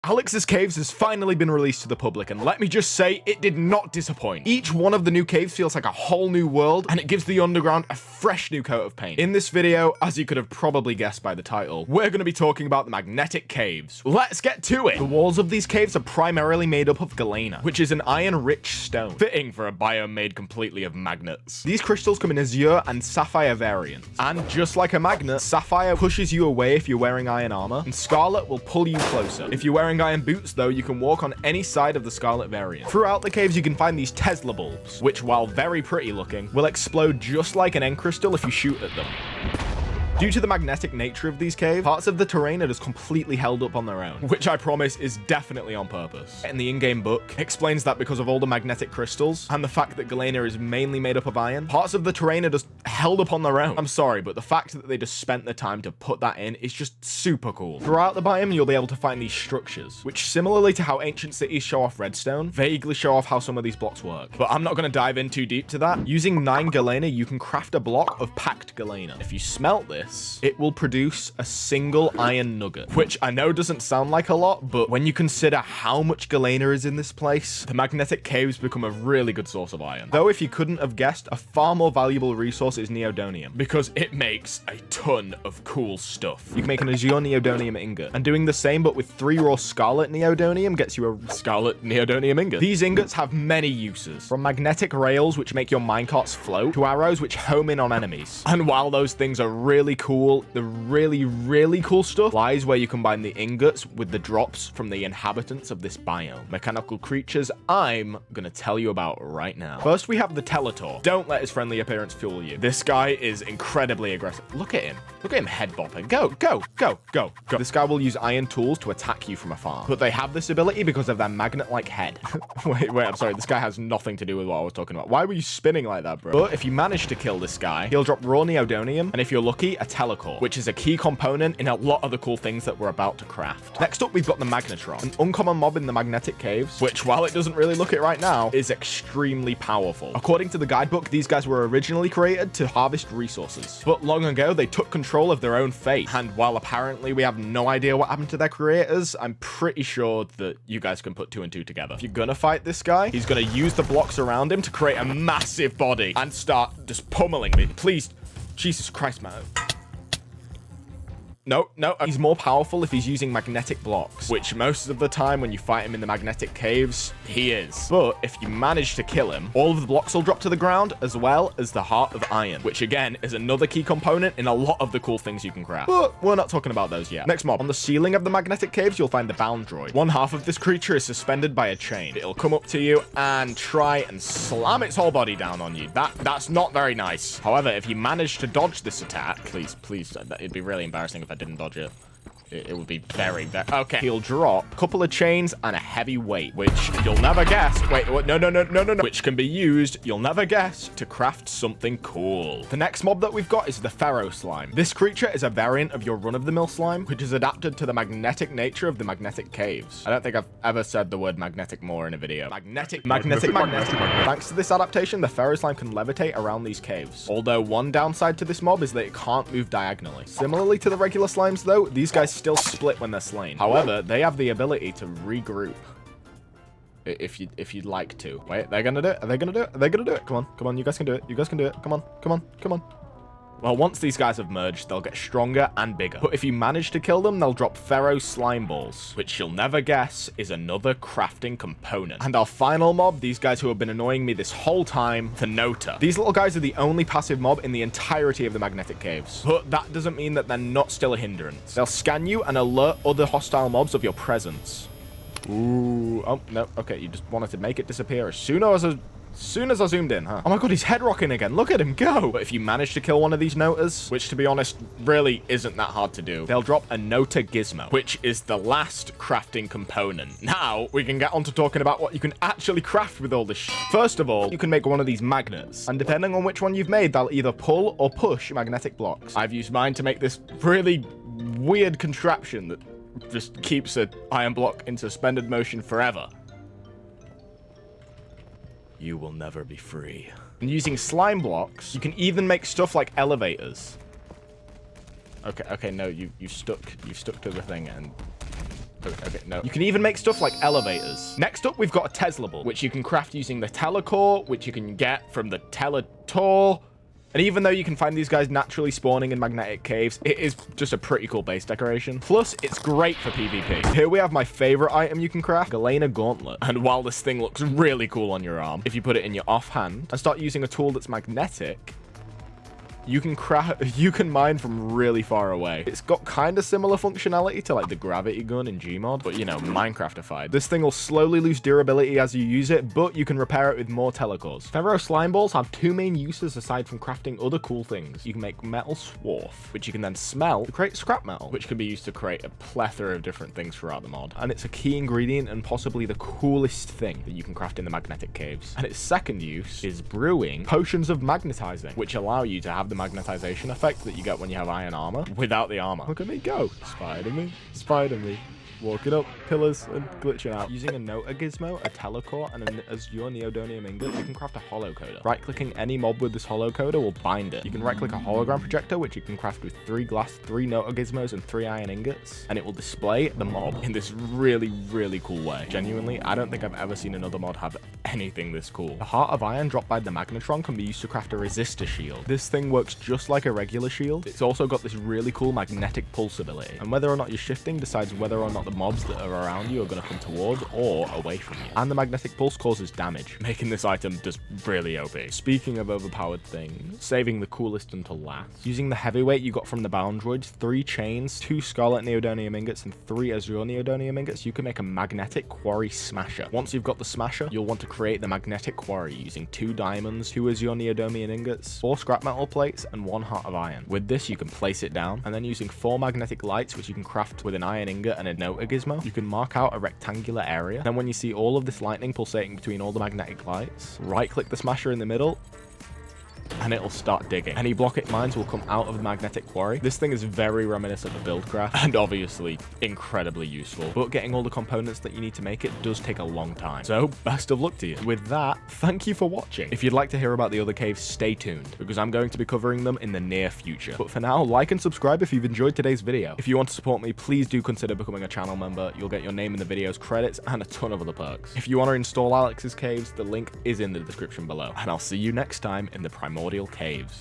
Alex's Caves has finally been released to the public, and let me just say, it did not disappoint. Each one of the new caves feels like a whole new world, and it gives the underground a fresh new coat of paint. In this video, as you could have probably guessed by the title, we're going to be talking about the Magnetic Caves. Let's get to it! The walls of these caves are primarily made up of galena, which is an iron-rich stone, fitting for a biome made completely of magnets. These crystals come in azure and sapphire variants, and just like a magnet, sapphire pushes you away if you're wearing iron armor, and scarlet will pull you closer. If you're wearing iron boots, though, you can walk on any side of the scarlet variant. Throughout the caves, you can find these Tesla bulbs, which, while very pretty looking, will explode just like an end crystal if you shoot at them. Due to the magnetic nature of these caves, parts of the terrain are just completely held up on their own, which I promise is definitely on purpose. In the in-game book, explains that because of all the magnetic crystals and the fact that galena is mainly made up of iron, parts of the terrain are just held up on their own. I'm sorry, but the fact that they just spent the time to put that in is just super cool. Throughout the biome, you'll be able to find these structures, which similarly to how ancient cities show off redstone, vaguely show off how some of these blocks work. But I'm not going to dive in too deep to that. Using 9 galena, you can craft a block of packed galena. If you smelt this, it will produce a single iron nugget, which I know doesn't sound like a lot, but when you consider how much galena is in this place, the magnetic caves become a really good source of iron. Though if you couldn't have guessed, a far more valuable resource is neodymium, because it makes a ton of cool stuff. You can make an azure neodymium ingot, and doing the same but with 3 raw scarlet neodymium gets you a scarlet neodymium ingot. These ingots have many uses, from magnetic rails which make your minecarts float, to arrows which home in on enemies. And while those things are really cool, the really cool stuff lies where you combine the ingots with the drops from the inhabitants of this biome. Mechanical creatures I'm gonna tell you about right now. First, we have the Teletor. Don't let his friendly appearance fool you. This guy is incredibly aggressive. Look at him. Look at him head bopping. Go, go, go, go, go. This guy will use iron tools to attack you from afar, but they have this ability because of their magnet-like head. wait, I'm sorry. This guy has nothing to do with what I was talking about. Why were you spinning like that, bro? But if you manage to kill this guy, he'll drop raw neodymium, and if you're lucky, a telecore, which is a key component in a lot of the cool things that we're about to craft. Next up, we've got the Magnetron, an uncommon mob in the magnetic caves, which, while it doesn't really look it right now, is extremely powerful. According to the guidebook, these guys were originally created to harvest resources, but long ago, they took control of their own fate. And while apparently we have no idea what happened to their creators, I'm pretty sure that you guys can put 2 and 2 together. If you're gonna fight this guy, he's gonna use the blocks around him to create a massive body and start just pummeling me. Please, Jesus Christ, man. No, he's more powerful if he's using magnetic blocks, which most of the time when you fight him in the magnetic caves, he is. But if you manage to kill him, all of the blocks will drop to the ground, as well as the Heart of Iron, which again is another key component in a lot of the cool things you can craft. But we're not talking about those yet. Next mob. On the ceiling of the magnetic caves, you'll find the Bound Droid. One half of this creature is suspended by a chain. It'll come up to you and try and slam its whole body down on you. That's not very nice. However, if you manage to dodge this attack, please, it'd be really embarrassing if I didn't dodge it. It would be very okay. He'll drop a couple of chains and a heavy weight, which you'll never guess. Wait, no. Which can be used, you'll never guess, to craft something cool. The next mob that we've got is the Pharaoh Slime. This creature is a variant of your run-of-the-mill slime, which is adapted to the magnetic nature of the magnetic caves. I don't think I've ever said the word magnetic more in a video. Magnetic. Thanks to this adaptation, the Pharaoh Slime can levitate around these caves. Although one downside to this mob is that it can't move diagonally. Similarly to the regular slimes, though, these guys still split when they're slain. However, they have the ability to regroup if you'd like to. Wait, they're gonna do it. Are they gonna do it? Are they gonna do it? Come on, you guys can do it. You guys can do it. Come on. Well, once these guys have merged, they'll get stronger and bigger. But if you manage to kill them, they'll drop Pharaoh Slime Balls, which you'll never guess is another crafting component. And our final mob, these guys who have been annoying me this whole time, the Nota. These little guys are the only passive mob in the entirety of the magnetic caves. But that doesn't mean that they're not still a hindrance. They'll scan you and alert other hostile mobs of your presence. Ooh, oh, no, okay, you just wanted to make it disappear as soon as I zoomed in, huh? Oh my god, he's head rocking again. Look at him go. But if you manage to kill one of these Notas, which to be honest, really isn't that hard to do, they'll drop a Nota Gizmo, which is the last crafting component. Now, we can get on to talking about what you can actually craft with all this shit. First of all, you can make one of these magnets, and depending on which one you've made, they'll either pull or push magnetic blocks. I've used mine to make this really weird contraption that just keeps an iron block in suspended motion forever. You will never be free. And using slime blocks, you can even make stuff like elevators. Okay, no, you've stuck to the thing and Okay, no. You can even make stuff like elevators. Next up, we've got a Tesla ball, which you can craft using the Telecore, which you can get from the Teletor. And even though you can find these guys naturally spawning in magnetic caves, it is just a pretty cool base decoration. Plus, it's great for PvP. Here we have my favorite item you can craft, Galena Gauntlet. And while this thing looks really cool on your arm, if you put it in your offhand and start using a tool that's magnetic, you can mine from really far away. It's got kind of similar functionality to like the gravity gun in Gmod, but you know, Minecraftified. This thing will slowly lose durability as you use it, but you can repair it with more telecores. Ferro slime balls have two main uses aside from crafting other cool things. You can make metal swarf, which you can then smelt to create scrap metal, which can be used to create a plethora of different things throughout the mod. And it's a key ingredient and possibly the coolest thing that you can craft in the magnetic caves. And its second use is brewing potions of magnetizing, which allow you to have the magnetization effect that you get when you have iron armor without the armor. Look at me go. Spider-Me. Spider-Me. Walking up pillars and glitching out. Using a Nota Gizmo, a Telecore, and an Azure Neodymium Ingot, you can craft a holocoder. Right-clicking any mob with this holocoder will bind it. You can right-click a hologram projector, which you can craft with 3 glass, 3 Nota Gizmos, and 3 iron ingots, and it will display the mob in this really, really cool way. Genuinely, I don't think I've ever seen another mod have anything this cool. The Heart of Iron dropped by the Magnetron can be used to craft a resistor shield. This thing works just like a regular shield. It's also got this really cool magnetic pulse ability, and whether or not you're shifting decides whether or not the mobs that are around you are going to come towards or away from you. And the magnetic pulse causes damage, making this item just really OP. Speaking of overpowered things, saving the coolest until last. Using the heavyweight you got from the Boundroids, 3 chains, 2 Scarlet Neodymium Ingots, and 3 Azure Neodymium Ingots, you can make a magnetic quarry smasher. Once you've got the smasher, you'll want to create the magnetic quarry using 2 diamonds, 2 Azure Neodymium Ingots, 4 scrap metal plates, and 1 Heart of Iron. With this, you can place it down, and then using 4 magnetic lights, which you can craft with an iron ingot and a Nota Gizmo, you can mark out a rectangular area. Then when you see all of this lightning pulsating between all the magnetic lights, right-click the smasher in the middle, and it'll start digging. Any block mines will come out of the magnetic quarry. This thing is very reminiscent of Buildcraft and obviously incredibly useful, but getting all the components that you need to make it does take a long time. So best of luck to you. With that, thank you for watching. If you'd like to hear about the other caves, stay tuned because I'm going to be covering them in the near future. But for now, like and subscribe if you've enjoyed today's video. If you want to support me, please do consider becoming a channel member. You'll get your name in the video's credits and a ton of other perks. If you want to install Alex's Caves, the link is in the description below. And I'll see you next time in the Primordial Caves.